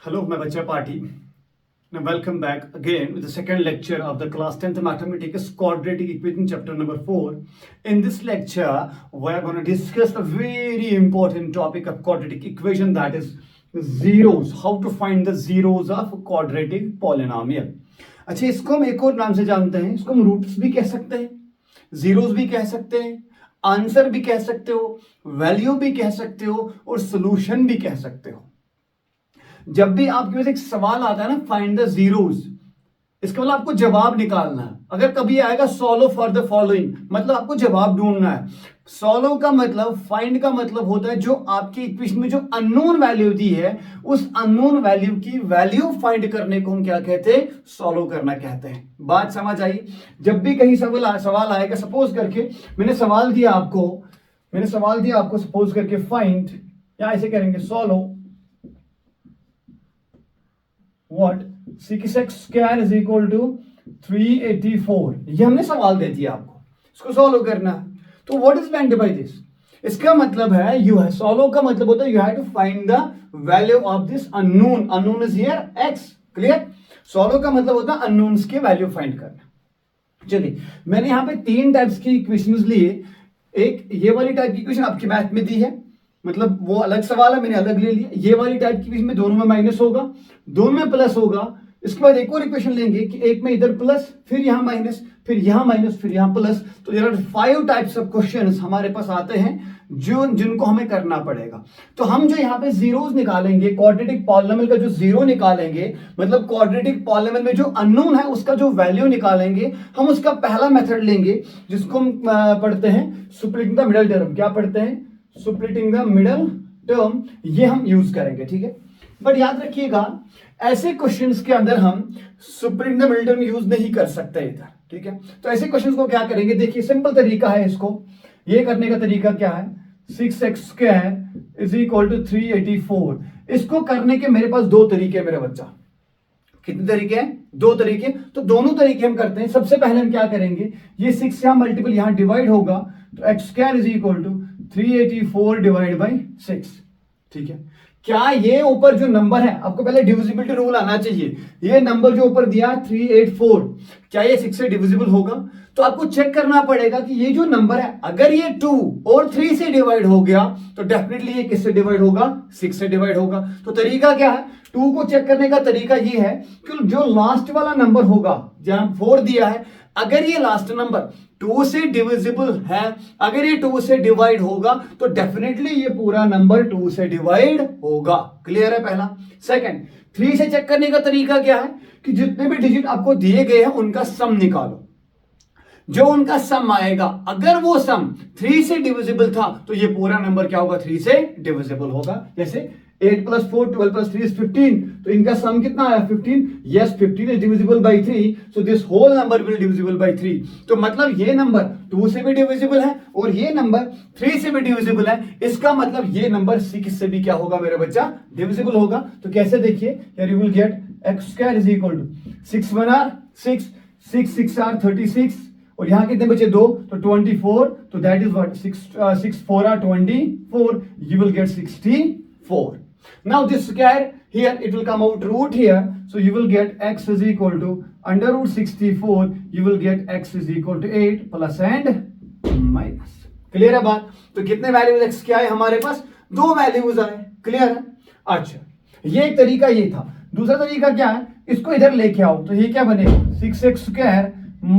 Hello, my bacha party. Now, welcome back again with the second lecture of the class 10th mathematics quadratic equation chapter number 4. In this lecture, we are going to discuss a very important topic of quadratic equation, that is zeros. How to find the zeros of quadratic polynomial. अच्छा, इसको हम एक और नाम से जानते हैं, इसको हम रूट्स भी कह सकते हैं, जीरोस भी कह सकते हैं, आंसर भी कह सकते हो, वैल्यू भी कह सकते हो और सोल्यूशन भी कह सकते हो। जब भी आपके पास एक सवाल आता है ना, फाइंड द जीरोस, इसका मतलब आपको जवाब निकालना है। अगर कभी आएगा सॉल्व फॉर द फॉलोइंग, मतलब आपको जवाब ढूंढना है। सॉल्व का मतलब, फाइंड का मतलब होता है जो आपकी इक्वेशन में जो अननोन वैल्यू दी है, उस अननोन वैल्यू की वैल्यू फाइंड करने को हम क्या कहते हैं? सॉल्व करना कहते हैं। बात समझ आई? जब भी कहीं सवाल आएगा, सपोज करके मैंने सवाल दिया आपको सपोज करके फाइंड, या ऐसे करेंगे solve what 6x square is equal to 384। ये हमने सवाल दे दिया आपको, इसको सॉल्व करना है। तो what is meant by this? इसका मतलब है यू है, सॉल्व का मतलब होता है you have to find the value of this unknown. Unknown is here x। Clear? Solve का मतलब होता है अननोन्स की वैल्यू फाइंड करना। चलिए, मैंने यहां पे तीन टाइप्स की इक्वेशंस लिए। एक ये वाली टाइप की इक्वेशन आपकी मैथ में दी है, मतलब वो अलग सवाल है, मैंने अलग ले लिया। ये वाली टाइप की में दोनों में माइनस होगा, दोनों में प्लस होगा। इसके बाद एक और इक्वेशन लेंगे कि एक में इधर प्लस, फिर यहां माइनस, फिर यहां माइनस, फिर यहां प्लस। तो there are 5 types of questions हमारे पास आते हैं जिनको हमें करना पड़ेगा। तो हम जो यहाँ पे जीरोस निकालेंगे, क्वाड्रेटिक पॉलिनोमियल का जो जीरो निकालेंगे, मतलब क्वाड्रेटिक पॉलिनोमियल में जो अननोन है उसका जो वैल्यू निकालेंगे, हम उसका पहला मेथड लेंगे जिसको हम पढ़ते हैं स्प्लिटिंग द मिडल टर्म। क्या पढ़ते हैं? Splitting the middle term. ये हम यूज करेंगे, ठीक है। बट याद रखिएगा, ऐसे क्वेश्चंस के अंदर हम splitting the middle term use नहीं कर सकते इधर, ठीक है। तो ऐसे क्वेश्चंस को क्या करेंगे, देखिए सिंपल तरीका है इसको, ये करने का तरीका क्या है? 6x square is equal to 384। इसको करने के मेरे पास दो तरीके हैं मेरे बच्चा। कितने तरीके हैं? दो तरीके। तो दोनों तरीके हम करते हैं। सबसे पहले हम क्या करेंगे, ये 6 यहां मल्टीपल यहां डिवाइड होगा, तो x square is equal to 384 divide by 6, ठीक है। क्या ये ऊपर जो नंबर है, आपको पहले डिविजिबिलिटी रूल आना चाहिए। ये नंबर जो ऊपर दिया 384, क्या ये 6 से डिविजिबल होगा? तो आपको चेक करना पड़ेगा कि ये जो नंबर है, अगर ये 2 और 3 से डिवाइड हो गया तो डेफिनेटली ये किससे डिवाइड होगा? 6 से डिवाइड होगा। तो तरीका क्या है? 2 को चेक करने का तरीका ये है कि जो लास्ट वाला नंबर होगा, जहां 4 दिया है, अगर ये लास्ट नंबर 2 से डिविजिबल है, अगर ये 2 से डिवाइड होगा तो डेफिनेटली ये पूरा नंबर 2 से डिवाइड होगा। क्लियर है पहला? सेकंड, 3 से चेक करने का तरीका क्या है कि जितने भी डिजिट आपको दिए गए हैं उनका सम निकालो। जो उनका सम आएगा, अगर वो सम 3 से डिविजिबल था तो ये पूरा नंबर क्या होगा? 3 से डिविजिबल होगा। जैसे 8 + 4 12 + 3 is 15, तो इनका सम कितना आया? 15। Yes, 15 is divisible by 3, so this whole number will divisible by 3। तो मतलब ये नंबर 2 से भी डिविजिबल है और ये नंबर 3 से भी डिविजिबल है। इसका मतलब ये नंबर 6 से भी क्या होगा मेरा बच्चा? डिविजिबल होगा। तो कैसे? देखिए, here you will get x square is equal to 6 1 are 6, 6 6 are 36, और यहां कितने बचे? 2, तो 24, तो that is what? 6 4 are 24, you will get 64। Now this square here, it will come out root here, so you will get x is equal to under root 64, you will get x is equal to 8 plus and minus। Clear है बात? तो कितने values x के आए हमारे पास? 2 values आए। Clear है? अच्छा, ये एक तरीका ये था। दूसरा तरीका क्या है? इसको इधर लेके आओ, तो ये क्या बनेगा? 6x square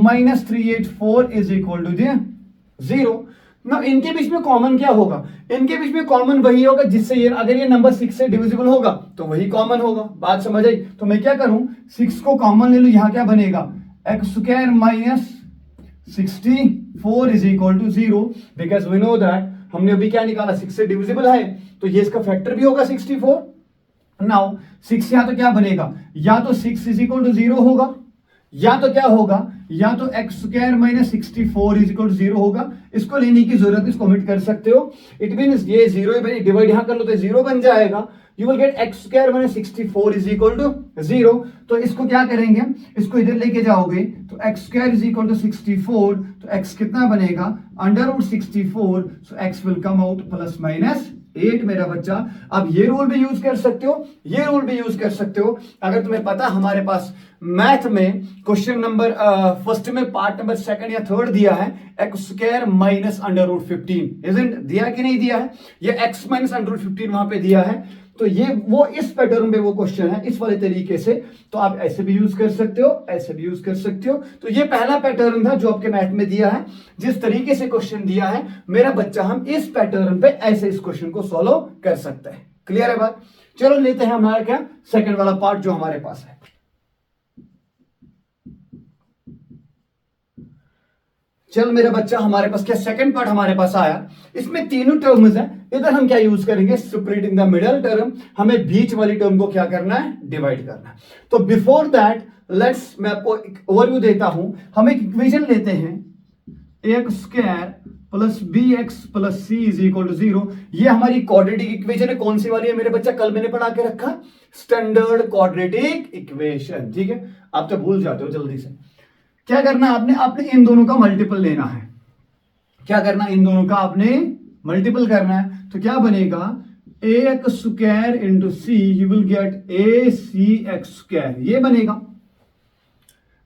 minus 384 is equal to 0। ना इनके बीच में कॉमन क्या होगा? इनके बीच में कॉमन वही होगा जिससे ये, अगर ये नंबर 6 से डिविजिबल होगा तो वही कॉमन होगा। बात समझ आई? तो मैं क्या करूं, 6 को कॉमन ले लूं, यहां क्या बनेगा? x square minus 64 is equal to 0, because we know that हमने अभी क्या निकाला? 6 से डिविजिबल है, तो ये इसका फैक्टर भी होगा 64। नाउ 6 यहां तो क्या बनेगा? या तो 6 इज इक्वल टू 0 होगा, या तो क्या होगा? या तो x square minus 64 is equal to 0 होगा। इसको लेने की जरूरत है, इसको ओमिट कर सकते हो। इट मींस ये 0 डिवाइड यहां कर लो तो 0 बन जाएगा। You will get x square minus 64 is equal to 0। तो इसको क्या करेंगे? इसको इधर लेके जाओगे तो x square is equal to 64, तो x कितना बनेगा? Under root 64, so x will come out plus minus 8 मेरा बच्चा। अब ये रूल भी यूज कर सकते हो, ये रूल भी यूज कर सकते हो। अगर तुम्हें पता हमारे पास मैथ में क्वेश्चन नंबर फर्स्ट में पार्ट नंबर सेकंड या थर्ड दिया है x square minus under root 15, isn't दिया कि नहीं दिया है? ये एक्स माइनस अंडर रूट 15 वहां पे दिया है। तो ये वो इस पैटर्न में वो क्वेश्चन है, इस वाले तरीके से। तो आप ऐसे भी यूज कर सकते हो, ऐसे भी यूज कर सकते हो। तो ये पहला पैटर्न था जो आपके मैथ में दिया है, जिस तरीके से क्वेश्चन दिया है मेरा बच्चा, हम इस पैटर्न पे ऐसे इस क्वेश्चन को सॉल्व कर सकते हैं। क्लियर है बात? चलो लेते हैं हमारा क्या सेकंड वाला पार्ट जो हमारे पास है। चल मेरा बच्चा, हमारे पास क्या सेकंड पार्ट हमारे पास आया। इसमें तीनों टर्म्स हैं। इधर हम क्या यूज करेंगे? Splitting the middle term. हमें बीच वाली टर्म को क्या करना है? डिवाइड करना है। तो बिफोर दैट लेट्स, मैं आपको एक ओवरव्यू देता हूं। हम एक इक्वेशन लेते हैं, x square plus b x plus c is equal to 0। ये हमारी क्वाड्रेटिक इक्वेशन है। कौन सी वाली है मेरे बच्चा? कल मैंने पढ़ा के रखा, स्टैंडर्ड क्वाड्रेटिक इक्वेशन। ठीक है, आप तो भूल जाते हो जल्दी से। क्या करना है आपने? आपने इन दोनों का मल्टीपल लेना है। क्या करना? इन दोनों का आपने मल्टीपल करना है। तो क्या बनेगा? A x square into c, you will get a c x square, ये बनेगा।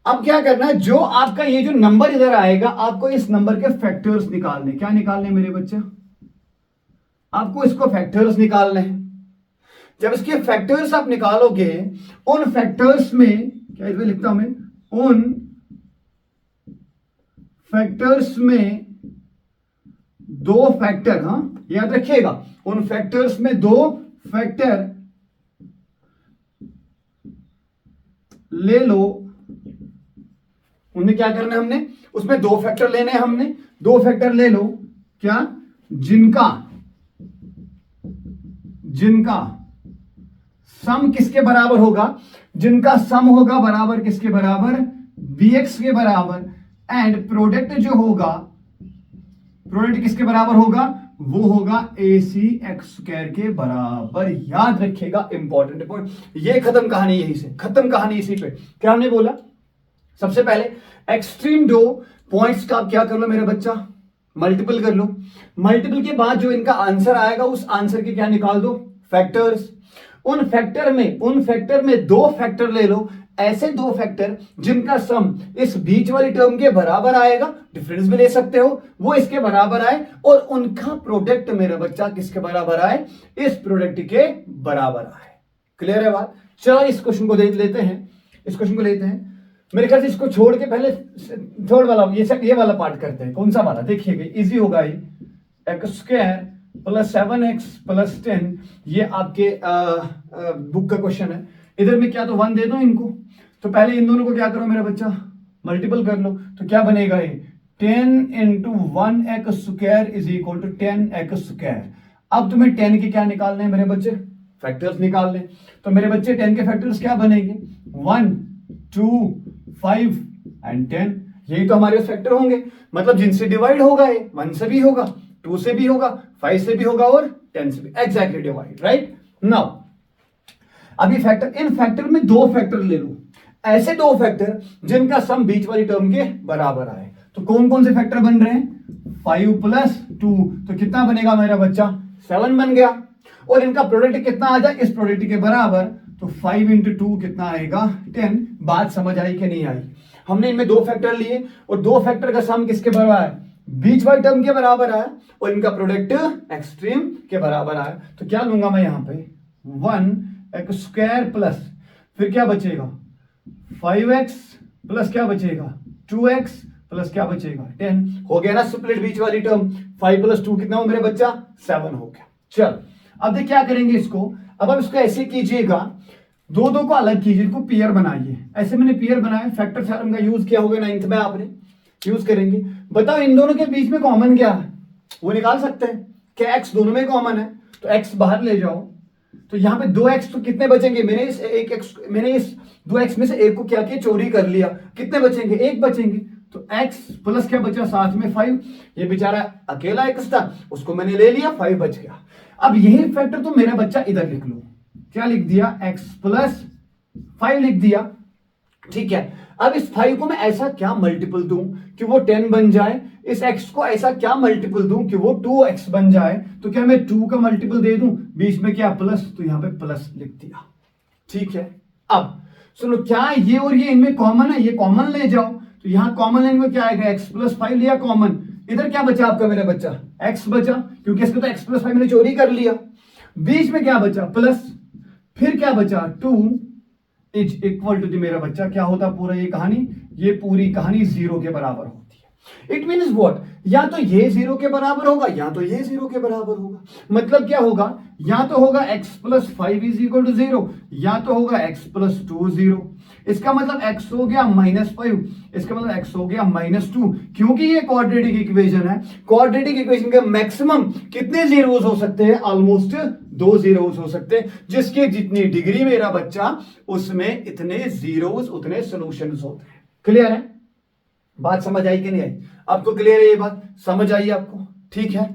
अब क्या करना है? जो आपका ये जो नंबर इधर आएगा, आपको इस नंबर के फैक्टर्स निकालने। क्या निकालने मेरे बच्चे? आपको इसको फैक्टर्स निकालने हैं। जब इसके फैक्टर्स आप निकालोगे, उन फैक्टर्स में क्या इसमें लिखता हूं मैं, उन फैक्टर्स में दो फैक्टर, हाँ याद रखिएगा, उन फैक्टर्स में दो फैक्टर ले लो। उन्हें क्या करना है? हमने उसमें दो फैक्टर लेने हैं। हमने दो फैक्टर ले लो, क्या? जिनका सम किसके बराबर होगा? जिनका सम होगा बराबर किसके बराबर? bx के बराबर। एंड प्रोडक्ट जो होगा, प्रोडक्ट किसके बराबर होगा? वो होगा ए सी एक्स स्क्वायर के बराबर। याद रखिएगा, इंपॉर्टेंट पॉइंट। ये खत्म कहानी यहीं से, खत्म कहानी इसी पे। क्या हमने बोला? सबसे पहले एक्सट्रीम दो पॉइंट्स का आप क्या कर लो मेरा बच्चा? मल्टीपल कर लो। मल्टीपल के बाद जो इनका आंसर आएगा, उस आंसर के क्या निकाल दो? फैक्टर्स। उन फैक्टर में दो फैक्टर ले लो, ऐसे दो फैक्टर जिनका सम इस बीच वाली टर्म के बराबर आएगा, डिफरेंस भी ले सकते हो, वो इसके बराबर आए, और उनका प्रोडक्ट मेरा बच्चा किसके बराबर आए? इस प्रोडक्ट के बराबर आए। क्लियर है बात? चलो इस क्वेश्चन को देख लेते हैं, इस क्वेश्चन को लेते हैं। मेरे ख्याल से इसको छोड़ के पहले थर्ड वाला, ये वाला पार्ट करते हैं। कौन सा वाला? देखिएगा, इजी होगा ये। X square plus 7x plus 10, ये आपके बुक का क्वेश्चन है। इधर में क्या तो 1 दे दो इनको। तो पहले इन दोनों को क्या करो मेरा बच्चा? मल्टीपल कर लो। तो क्या बनेगा ये? 10 into 1x square is equal to 10x square. अब तुम्हें 10 के क्या निकालने हैं मेरे बच्चे? फैक्टर्स निकालने। तो मेरे बच्चे 10 के फैक्टर्स क्या बनेंगे? 1, 2, 5 एंड 10। यही तो हमारे फैक्टर होंगे। मतलब जिनसे डिवाइड होगा ये 1 से भी होगा, 2 से भी होगा, 5 से भी होगा और 10 से भी। Exactly divide, right? नाउ अभी फैक्टर, इन फैक्टर में दो फैक्टर ले लो, ऐसे दो फैक्टर जिनका सम बीच वाली टर्म के बराबर आए। तो कौन कौन से फैक्टर बन रहे हैं? 5 प्लस 2, तो कितना बनेगा मेरा बच्चा? 7 बन गया। और इनका प्रोडक्ट कितना आ जाए? इस प्रोडक्ट के बराबर। तो 5 इंटू 2 कितना आएगा? 10। बात समझ आई कि नहीं आई? हमने इनमें दो फैक्टर लिए और दो फैक्टर का सम किसके बराबर है? बीच वाली टर्म के बराबर आया, और इनका प्रोडक्ट एक्सट्रीम के बराबर आया। तो क्या लूंगा मैं यहां पे? 1x स्क्वायर प्लस, फिर क्या बचेगा? 5x प्लस क्या बचेगा? 2x प्लस क्या बचेगा? 10। हो गया ना स्प्लिट बीच वाली टर्म। 5 प्लस 2 कितना हो मेरे बच्चा? 7 हो गया। चल अब देख क्या करेंगे इसको। अब आप इसको ऐसे कीजिएगा, दो दो को अलग कीजिए, इनको पेयर बनाइए। ऐसे मैंने पेयर बनाया, फैक्टर थ्योरम का यूज किया होगा 9th में आपने, यूज करेंगे। बताओ इन दोनों के बीच में कॉमन क्या है? वो निकाल सकते हैं क्या? x दोनों में कॉमन है, तो x बाहर ले जाओ। तो यहाँ पे 2x, तो कितने बचेंगे? मैंने इस 2x में से एक को क्या किया? चोरी कर लिया। कितने बचेंगे? 1 बचेंगे। तो x प्लस क्या बचा? साथ में 5। ये बेचारा अकेला x था, उसको मैंने ले लिया, 5 बच गया। अब यही फैक्टर तो मेरा बच्चा इधर लिख लो। क्या लिख दिया? x प्लस 5 लिख दिया। ठीक है। अब इस 5 को मैं ऐसा क्या मल्टीपल दूं कि वो 10 बन जाए, इस x को ऐसा क्या मल्टीपल दूं कि वो 2x बन जाए, तो क्या मैं 2 का मल्टीपल दे दूं, बीच में क्या प्लस, तो यहां पे प्लस लिख दिया। ठीक है। अब सुनो, क्या ये और ये इनमें कॉमन है, ये कॉमन ले जाओ, तो यहां कॉमन लेने में क्या आएगा, x प्लस 5 लिया कॉमन, इधर क्या बचा आपका मेरा बच्चा, x बचा, क्योंकि इसको तो x प्लस 5 मैंने चोरी कर लिया। बीच में क्या बचा, प्लस, फिर क्या बचा 2 इज इक्वल टू मेरा बच्चा क्या होता पूरा, ये पूरी कहानी 0 के बराबर होती है। इट मीन्स व्हाट, या तो ये 0 के बराबर होगा या तो ये 0 के बराबर होगा। मतलब क्या होगा, या तो होगा x plus 5 is equal to 0, या तो होगा x प्लस 2 0। इसका मतलब x हो गया -5, इसका मतलब x हो गया -2, क्योंकि ये क्वाड्रेटिक इक्वेशन है। क्वाड्रेटिक इक्वेशन के मैक्सिमम कितने जीरोस हो सकते हैं, ऑलमोस्ट 2 जीरोस हो सकते हैं, जिसके जितनी डिग्री मेरा बच्चा उसमें इतने जीरोस उतने सॉल्यूशंस होते हैं। क्लियर है, बात समझ आई कि नहीं आई, आपको क्लियर है ये बात, समझ आई आपको, ठीक है।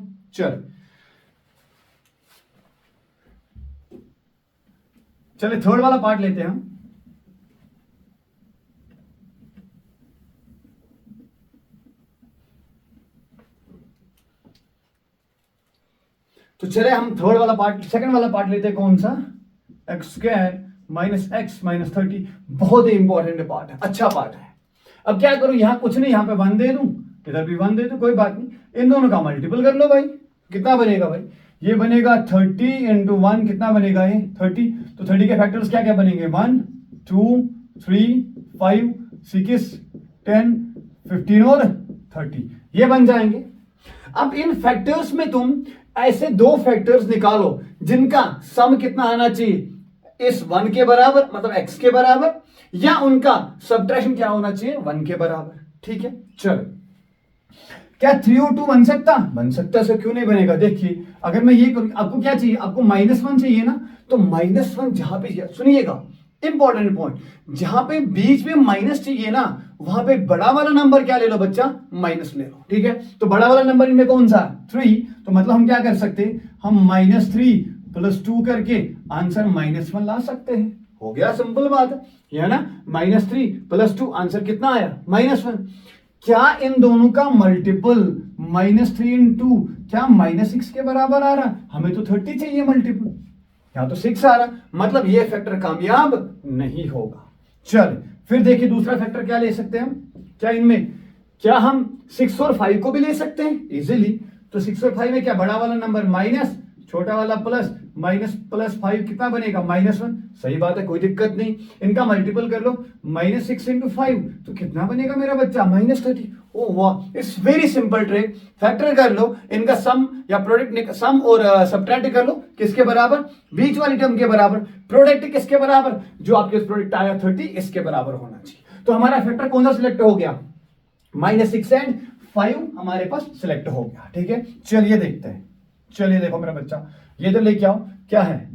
चले थर्ड वाला पार्ट लेते हैं हम। तो चले हम थर्ड वाला पार्ट, सेकंड वाला पार्ट लेते हैं, कौन सा, x square minus x minus 30। बहुत ही इंपॉर्टेंट पार्ट है, अच्छा पार्ट है। अब क्या करूं, यहां कुछ नहीं, यहां पे 1 दे दूं, इधर भी 1 दे दूं, कोई बात नहीं, इन दोनों का मल्टीपल कर लो भाई। कितना बनेगा भाई, ये बनेगा 30 इंटू 1, कितना बनेगा ये 30। तो 30 के फैक्टर्स क्या क्या बनेंगे, 1 2 3 5 6 10 15 और 30, ये बन जाएंगे। अब इन फैक्टर्स में तुम ऐसे 2 फैक्टर्स निकालो जिनका सम कितना आना चाहिए, इस 1 के बराबर, मतलब x के बराबर, या उनका सब्ट्रैक्शन क्या होना चाहिए, 1 के बराबर। ठीक है, चलो, क्या 3 और 2 बन सकता है सर, क्यों नहीं बनेगा। देखिए अगर मैं ये करूं, आपको क्या चाहिए, आपको -1 चाहिए ना, तो -1 जहां पे, सुनिएगा इंपॉर्टेंट पॉइंट, जहां पे बीच में माइनस चाहिए ना, वहां पे बड़ा वाला नंबर क्या ले लो बच्चा, माइनस ले लो। ठीक है, तो बड़ा वाला नंबर इनमें कौन सा, 3, तो मतलब हम क्या कर सकते हैं, हम -3 + 2 करके आंसर -1 ला सकते हैं। हो गया, सिंपल बात है ना, -3 + 2 आंसर कितना आया, -1। क्या इन दोनों का मल्टीपल -3 × 2 क्या -6 के बराबर आ रहा, हमें तो 30 चाहिए मल्टीपल, यहां तो 6 आ रहा, मतलब ये फैक्टर कामयाब नहीं होगा। चल फिर देखिए दूसरा फैक्टर क्या ले सकते हैं हम, क्या इनमें, क्या हम 6 और 5 को भी ले सकते हैं इजीली। तो 6 और 5 में क्या, बड़ा वाला नंबर माइनस, छोटा वाला प्लस, -+5 कितना बनेगा, -1। सही बात है, कोई दिक्कत नहीं, इनका मल्टीपल कर लो, -6 × 5 तो कितना बनेगा मेरा बच्चा, -30। ओ वाह, it's very simple trick, factor कर लो, इनका सम या प्रोडक्ट, सम और सब्ट्रैक्ट कर लो, किसके बराबर, बीच वाली टर्म के बराबर, प्रोडक्ट किसके बराबर, जो आपके प्रोडक्ट आया 30 इसके बराबर होना चाहिए। तो हमारा फैक्टर कौन सा सिलेक्ट हो गया, -6 और 5 हमारे पास सिलेक्ट हो गया। ठीक है, चलिए देखते हैं, चलिए देखो मेरा बच्चा, ये तो लेके आओ, क्या है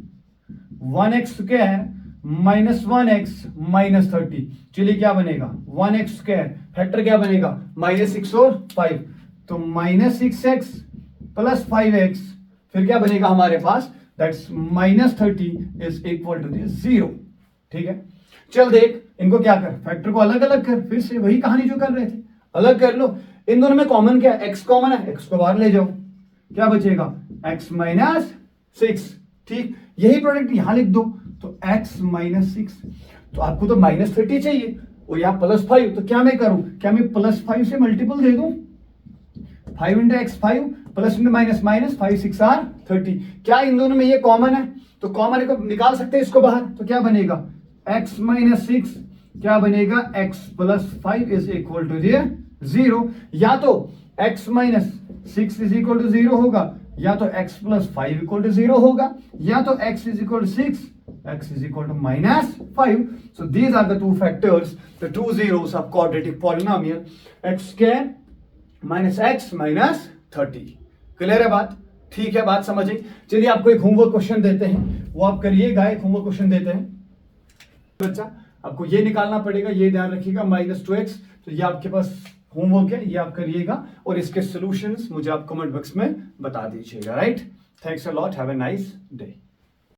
1x² -1x -30, चलिए क्या बनेगा 1x², फैक्टर क्या बनेगा -6 और 5, तो -6x + 5x, फिर क्या बनेगा हमारे पास, दैट्स -30 इज इक्वल टू 0। ठीक है, चल देख इनको क्या कर, फैक्टर को अलग अलग कर, फिर से वही कहानी जो कर रहे थे, अलग कर लो। इन दोनों में कॉमन क्या है, x कॉमन है, x को बाहर ले जाओ, क्या बचेगा x -6। ठीक, यही प्रोडक्ट यहां लिख दो, तो x -6, तो आपको तो -30 चाहिए और यहां +5, तो क्या मैं करूं, क्या मैं +5 से मल्टीपल दे दूं, 5 × x 5 प्लस माइनस 5 6 आर 30। क्या इन दोनों में ये कॉमन है, तो कॉमन को निकाल सकते हैं इसको बाहर, तो क्या बनेगा x -6, क्या बनेगा x + 5 इज इक्वल टू 0। या तो x -6 इज इक्वल टू 0 होगा, या तो x + 5 इक्वल टू 0 होगा, या तो x is equal to 6, x is equal to -5. So these are the two factors, the two zeros of quadratic polynomial, x² -x -30। Clear है बात, ठीक है, बात समझ आई। चलिए आपको एक होमवर्क क्वेश्चन देते हैं, वो आप करिएगा। एक होमवर्क क्वेश्चन देते हैं बच्चा, आपको ये निकालना पड़ेगा, ये ध्यान रखिएगा, -2x, तो ये आपके पास होमवर्क है, ये आप करिएगा और इसके सॉल्यूशंस मुझे आप कमेंट बॉक्स में बता दीजिएगा। Right, thanks a lot, have a nice day.